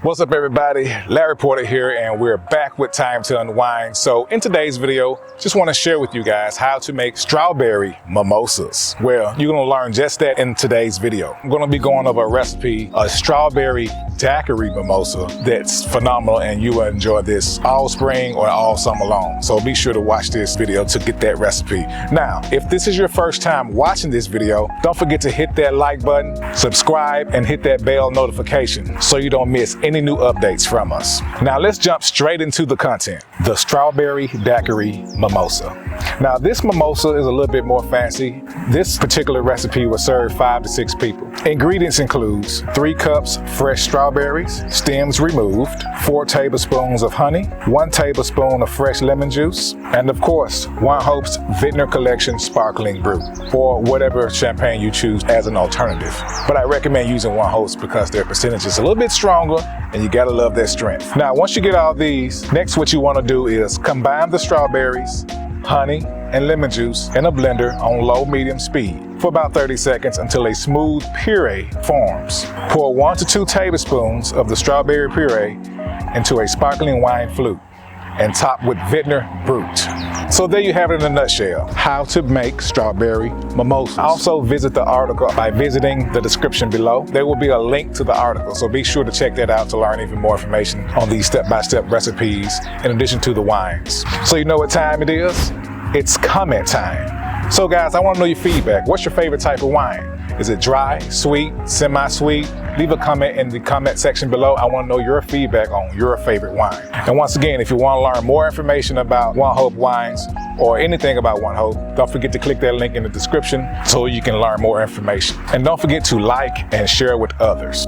What's up everybody, Larry Porter here, and we're back with Time to Unwind. So in today's video, just want to share with you guys how to make strawberry mimosas. Well, you're going to learn just that in today's video. I'm going to be going over a recipe, a strawberry-daiquiri mimosa that's phenomenal, and you will enjoy this all spring or all summer long. So be sure to watch this video to get that recipe. Now, if this is your first time watching this video, don't forget to hit that like button, subscribe, and hit that bell notification so you don't miss any new updates from us. Now let's jump straight into the content. The Strawberry-daiquiri-mimosa. Now this mimosa is a little bit more fancy. This particular recipe will serve 5 to 6 people. Ingredients includes 3 cups fresh strawberries, stems removed, 4 tablespoons of honey, 1 tablespoon of fresh lemon juice, and of course, One Hope's Vintner Collection Sparkling Brew, or whatever champagne you choose as an alternative. But I recommend using One Hope's because their percentage is a little bit stronger and you gotta love their strength. Now, once you get all these, next what you wanna do is combine the strawberries, honey, and lemon juice in a blender on low-medium speed for about 30 seconds until a smooth puree forms. Pour 1 to 2 tablespoons of the strawberry puree into a sparkling wine flute and top with Vintner Brut. So there you have it in a nutshell, how to make strawberry mimosas. Also visit the article by visiting the description below. There will be a link to the article, so be sure to check that out to learn even more information on these step-by-step recipes in addition to the wines. So you know what time it is? It's comment time. So guys, I want to know your feedback. What's your favorite type of wine? Is it dry, sweet, semi-sweet? Leave a comment in the comment section below. I want to know your feedback on your favorite wine. And once again, if you want to learn more information about One Hope wines or anything about One Hope, don't forget to click that link in the description so you can learn more information. And don't forget to like and share with others.